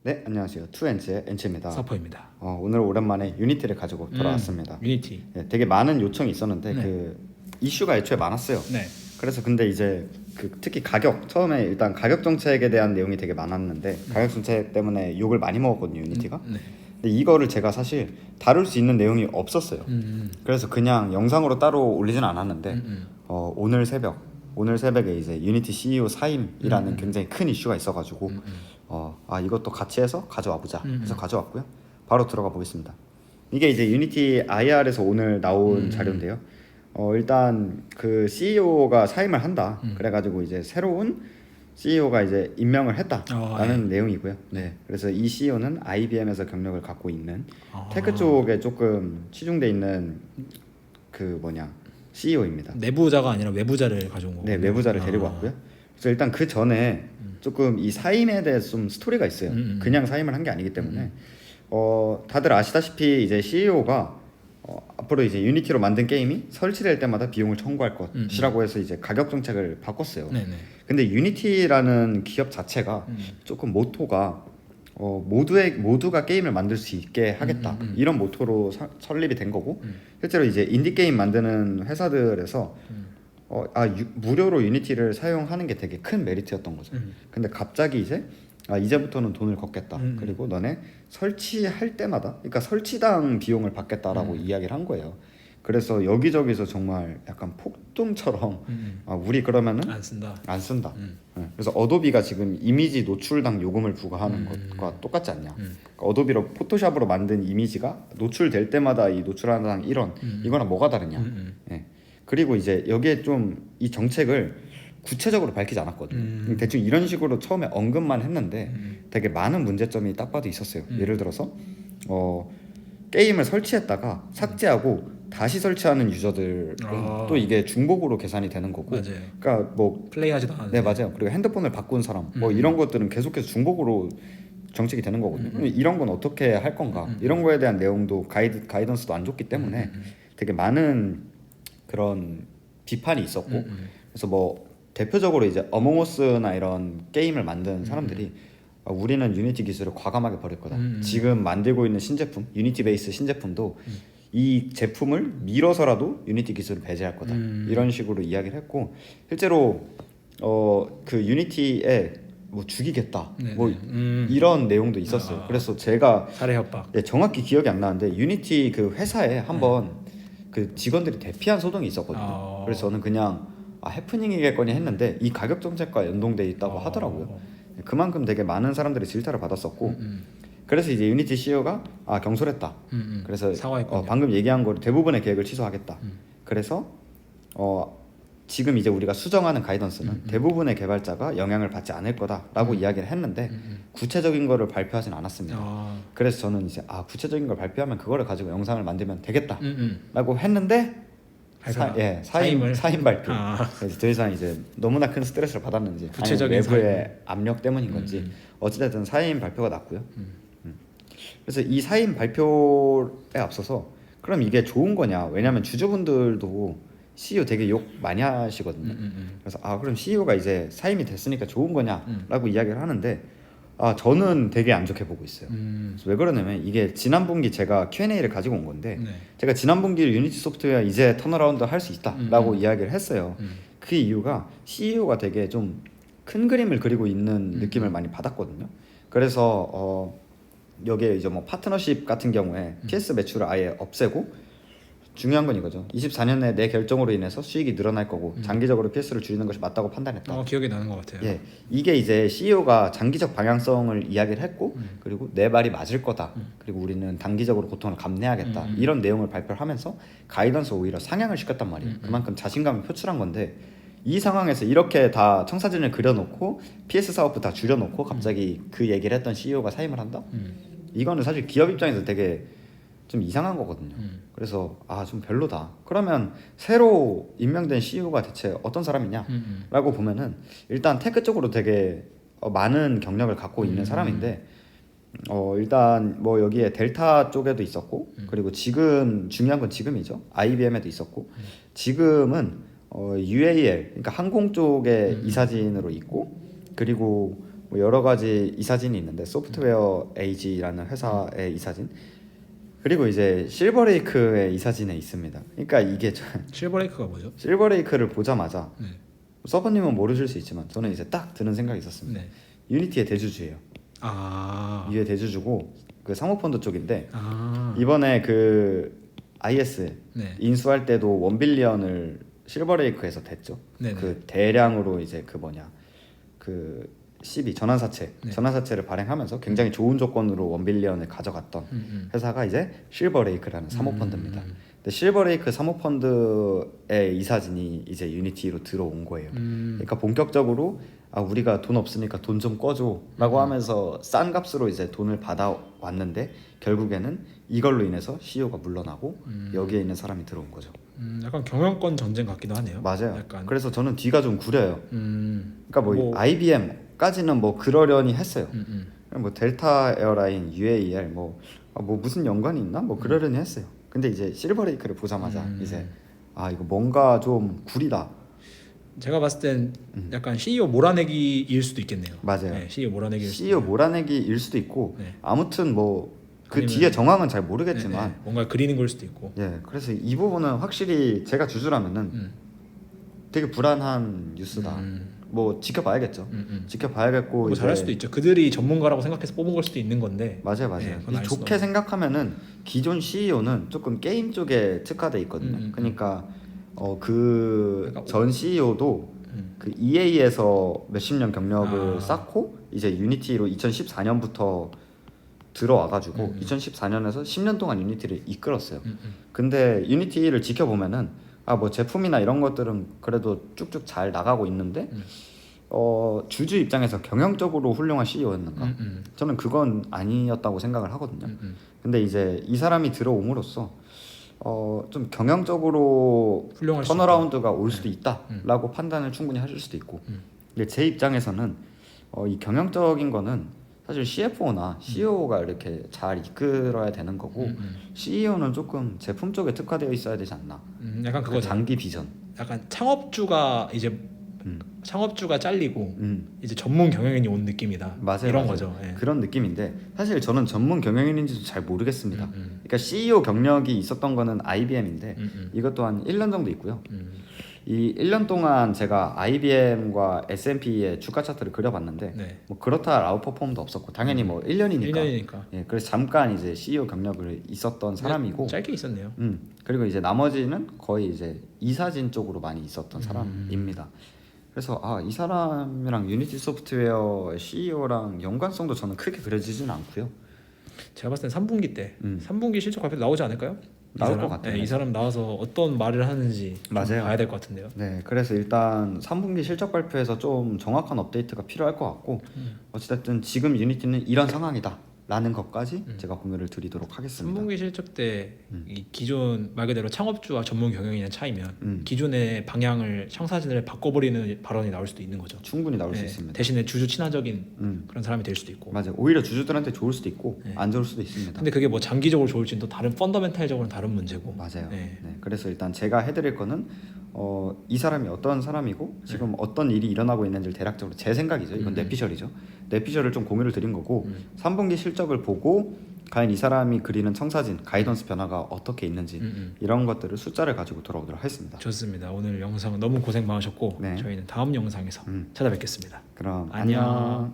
네, 안녕하세요. 투엔즈의 엔치입니다. 서퍼입니다. 오늘 오랜만에 유니티를 가지고 돌아왔습니다. 유니티. 되게 많은 요청이 있었는데 네. 그 이슈가 애초에 많았어요. 네. 그래서 근데 이제 특히 가격 처음에 일단 가격 정책에 대한 내용이 되게 많았는데 가격 정책 때문에 욕을 많이 먹었거든요, 유니티가. 네. 근데 이거를 제가 사실 다룰 수 있는 내용이 없었어요. 그래서 그냥 영상으로 따로 올리진 않았는데 오늘 새벽에 이제 유니티 CEO 사임이라는 굉장히 큰 이슈가 있어가지고 이것도 같이 해서 가져와 보자 해서 가져왔고요. 바로 들어가 보겠습니다. 이게 이제 유니티 IR에서 오늘 나온 자료인데요. 일단 그 CEO가 사임을 한다. 그래가지고 이제 새로운 CEO가 이제 임명을 했다라는 내용이고요. 네, 그래서 이 CEO는 IBM에서 경력을 갖고 있는 테크 쪽에 조금 치중돼 있는 CEO입니다. 내부자가 아니라 외부자를 가져온 거고. 네, 외부자를 데리고 왔고요. 그래서 일단 그 전에 조금 이 사임에 대해서 좀 스토리가 있어요. 그냥 사임을 한 게 아니기 때문에 다들 아시다시피 이제 CEO가 앞으로 이제 유니티로 만든 게임이 설치될 때마다 비용을 청구할 것이라고 해서 이제 가격 정책을 바꿨어요. 네네. 근데 유니티라는 기업 자체가 조금 모토가 모두가 게임을 만들 수 있게 하겠다 이런 모토로 설립이 된 거고 실제로 이제 인디 게임 만드는 회사들에서 무료로 유니티를 사용하는 게 되게 큰 메리트였던 거죠. 근데 갑자기 이제부터는 돈을 걷겠다. 그리고 너네 설치할 때마다, 그러니까 설치당 비용을 받겠다라고 이야기를 한 거예요. 그래서 여기저기서 정말 약간 폭동처럼 우리 그러면은 안 쓴다. 네. 그래서 어도비가 지금 이미지 노출당 요금을 부과하는 것과 똑같지 않냐. 그러니까 어도비로 포토샵으로 만든 이미지가 노출될 때마다 이 노출하는 당 1원 이거랑 뭐가 다르냐. 네. 그리고 이제 여기에 좀 이 정책을 구체적으로 밝히지 않았거든요. 대충 이런 식으로 처음에 언급만 했는데 되게 많은 문제점이 딱 봐도 있었어요. 예를 들어서 게임을 설치했다가 삭제하고 다시 설치하는 유저들은 또 이게 중복으로 계산이 되는 거고, 맞아요. 그러니까 뭐 플레이하지도 않는데. 네, 맞아요. 그리고 핸드폰을 바꾼 사람 뭐 이런 것들은 계속해서 중복으로 정책이 되는 거거든요. 이런 건 어떻게 할 건가? 이런 거에 대한 내용도 가이던스도 안 줬기 때문에 되게 많은 그런 비판이 있었고, 그래서 뭐 대표적으로 이제 어몽어스나 이런 게임을 만든 사람들이 우리는 유니티 기술을 과감하게 버릴 거다. 지금 만들고 있는 신제품, 유니티 베이스 신제품도 이 제품을 밀어서라도 유니티 기술을 배제할 거다. 이런 식으로 이야기를 했고, 실제로 그 유니티에 뭐 죽이겠다. 뭐 이런 내용도 있었어요. 그래서 제가 살해 협박. 정확히 기억이 안 나는데 유니티 그 회사에 한번 그 직원들이 대피한 소동이 있었거든요. 그래서 저는 그냥 해프닝이겠거니 했는데 이 가격 정책과 연동돼 있다고 하더라고요. 그만큼 되게 많은 사람들이 질타를 받았었고, 그래서 이제 유니티 CEO가 경솔했다. 그래서 사과했군요. 방금 얘기한 거를 대부분의 계획을 취소하겠다. 그래서 지금 이제 우리가 수정하는 가이던스는 대부분의 개발자가 영향을 받지 않을 거다라고 이야기를 했는데 구체적인 거를 발표하진 않았습니다. 그래서 저는 이제 구체적인 걸 발표하면 그거를 가지고 영상을 만들면 되겠다라고 했는데 사임 발표. 그래서 더 이상 이제 너무나 큰 스트레스를 받았는지 구체적인 외부의 압력 때문인 건지 어찌됐든 사임 발표가 났고요. 그래서 이 사임 발표에 앞서서 그럼 이게 좋은 거냐? 왜냐하면 주주분들도 CEO 되게 욕 많이 하시거든요. 그래서 그럼 CEO가 이제 사임이 됐으니까 좋은 거냐라고 이야기를 하는데 저는 되게 안 좋게 보고 있어요. 그래서 왜 그러냐면 이게 지난 분기 제가 Q&A를 가지고 온 건데 제가 지난 분기를 유니티 소프트웨어 이제 턴어라운드 할 수 있다라고 이야기를 했어요. 그 이유가 CEO가 되게 좀 큰 그림을 그리고 있는 느낌을 많이 받았거든요. 그래서 여기에 이제 뭐 파트너십 같은 경우에 PS 매출을 아예 없애고, 중요한 건 이거죠. 24년 내 내 결정으로 인해서 수익이 늘어날 거고 장기적으로 PS를 줄이는 것이 맞다고 판단했다. 기억이 나는 것 같아요. 예, 이게 이제 CEO가 장기적 방향성을 이야기를 했고, 그리고 내 말이 맞을 거다. 그리고 우리는 단기적으로 고통을 감내하겠다. 이런 내용을 발표를 하면서 가이던스 오히려 상향을 시켰단 말이에요. 그만큼 자신감을 표출한 건데, 이 상황에서 이렇게 다 청사진을 그려놓고 PS 사업부 다 줄여놓고 갑자기 그 얘기를 했던 CEO가 사임을 한다? 이거는 사실 기업 입장에서 되게 좀 이상한 거거든요. 그래서 좀 별로다. 그러면 새로 임명된 CEO가 대체 어떤 사람이냐라고 보면은 일단 테크 쪽으로 되게 많은 경력을 갖고 있는 사람인데, 일단 뭐 여기에 델타 쪽에도 있었고, 그리고 지금 중요한 건 지금이죠. IBM에도 있었고, 지금은 UAL, 그러니까 항공 쪽에 이사진으로 있고, 그리고 뭐 여러 가지 이사진이 있는데 소프트웨어 에이지라는 회사의 이사진 그리고 이제 실버레이크의 이사진에 있습니다. 그러니까 이게 실버레이크가 뭐죠? 실버레이크를 보자마자 네. 서버님은 모르실 수 있지만 저는 이제 딱 드는 생각이 있었습니다. 네. 유니티의 대주주예요. 아. 이게 대주주고 그 사모펀드 쪽인데 아. 이번에 그 IS 네. 인수할 때도 1빌리언을 실버레이크에서 됐죠. 네네. 그 대량으로 이제 그 뭐냐 그 CB 전환사채 네. 전환사채를 발행하면서 굉장히 좋은 조건으로 1빌리언을 가져갔던 회사가 이제 실버레이크라는 사모펀드입니다. 근데 실버레이크 사모펀드의 이사진이 이제 유니티로 들어온 거예요. 그러니까 본격적으로 아 우리가 돈 없으니까 돈 좀 꺼줘라고 하면서 싼 값으로 이제 돈을 받아 왔는데 결국에는 이걸로 인해서 CEO가 물러나고 여기에 있는 사람이 들어온 거죠. 약간 경영권 전쟁 같기도 하네요. 맞아요. 약간. 그래서 저는 뒤가 좀 구려요. 그러니까 뭐, 뭐- IBM까지는 뭐 그러려니 했어요. 뭐 델타 에어라인, UAL 뭐 무슨 연관이 있나 뭐 그러려니 했어요. 근데 이제 실버레이크를 보자마자 이제 아 이거 뭔가 좀 구리다. 제가 봤을 땐 약간 CEO 몰아내기일 수도 있겠네요. 맞아요. 네, CEO 몰아내기일 수도 CEO 있고. 몰아내기일 수도 있고 네. 아무튼 뭐 그 아니면- 뒤에 정황은 잘 네, 모르겠지만 네. 뭔가 그리는 걸 수도 있고. 예 그래서 이 부분은 확실히 제가 주주라면은 되게 불안한 뉴스다. 뭐 지켜봐야겠죠. 지켜봐야겠고 뭐 이제 잘할 수도 있죠. 그들이 전문가라고 생각해서 뽑은 걸 수도 있는 건데. 맞아요. 네, 그건 이 알 수가 좋게 없는. 생각하면은 기존 CEO는 조금 게임 쪽에 특화돼 있거든요. 그러니까 그 그러니까 전 CEO도 그 EA에서 몇십 년 경력을 쌓고 이제 유니티로 2014년부터 들어와가지고 2014년에서 10년 동안 유니티를 이끌었어요. 근데 유니티를 지켜보면은 아 뭐 제품이나 이런 것들은 그래도 쭉쭉 잘 나가고 있는데 주주 입장에서 경영적으로 훌륭한 CEO였는가? 저는 그건 아니었다고 생각을 하거든요. 근데 이제 이 사람이 들어옴으로써 좀 경영적으로 훌륭할 수 턴어라운드가 올 수도 있다라고 판단을 충분히 하실 수도 있고 근데 제 입장에서는 이 경영적인 거는 사실 CFO나 CEO가 이렇게 잘 이끌어야 되는 거고 CEO는 조금 제품 쪽에 특화되어 있어야 되지 않나. 약간 그 그거죠. 장기 비전. 약간 창업주가 이제 창업주가 잘리고 이제 전문 경영인이 온 느낌이다. 맞아요. 이런 맞아요. 거죠. 예. 그런 느낌인데 사실 저는 전문 경영인인지도 잘 모르겠습니다. 그러니까 CEO 경력이 있었던 거는 IBM인데 이것도 한 1년 정도 있고요. 이 1년 동안 제가 IBM과 S&P의 주가 차트를 그려봤는데 네. 뭐 그렇다 아웃퍼폼도 없었고 당연히 뭐 1년이니까 1년이니까. 예, 그래서 잠깐 이제 CEO 경력을 있었던 사람이고 짧게 있었네요. 그리고 이제 나머지는 거의 이제 이사진 쪽으로 많이 있었던 사람입니다. 그래서 아, 이 사람이랑 유니티 소프트웨어 CEO랑 연관성도 저는 크게 그려지진 않고요. 제가 봤을 땐 3분기 때 3분기 실적 발표 나오지 않을까요? 이 나올 사람? 것 같아요. 네, 이 사람 나와서 어떤 말을 하는지 좀 맞아요. 봐야 될 것 같은데요. 네, 그래서 일단 3분기 실적 발표에서 좀 정확한 업데이트가 필요할 것 같고 어찌됐든 지금 유니티는 이런 상황이다라는 것까지 제가 공유를 드리도록 하겠습니다. 3분기 실적 때 이 기존 말 그대로 창업주와 전문 경영인의 차이면 기존의 방향을 청사진을 바꿔버리는 발언이 나올 수도 있는 거죠. 충분히 나올 수 네, 있습니다. 대신에 주주 친화적인 그런 사람이 될 수도 있고. 맞아요. 오히려 주주들한테 좋을 수도 있고 안 좋을 수도 있습니다. 근데 그게 뭐 장기적으로 좋을지는 또 다른 펀더멘탈적으로는 다른 문제고. 맞아요. 네. 네, 그래서 일단 제가 해드릴 거는 이 사람이 어떤 사람이고 지금 어떤 일이 일어나고 있는지를 대략적으로 제 생각이죠. 이건 뇌피셜이죠. 뇌피셜을 좀 공유를 드린 거고 3분기 실적을 보고 과연 이 사람이 그리는 청사진, 가이던스 변화가 어떻게 있는지 이런 것들을 숫자를 가지고 돌아오도록 하겠습니다. 좋습니다. 오늘 영상 너무 고생 많으셨고 네. 저희는 다음 영상에서 찾아뵙겠습니다. 그럼 안녕. 안녕.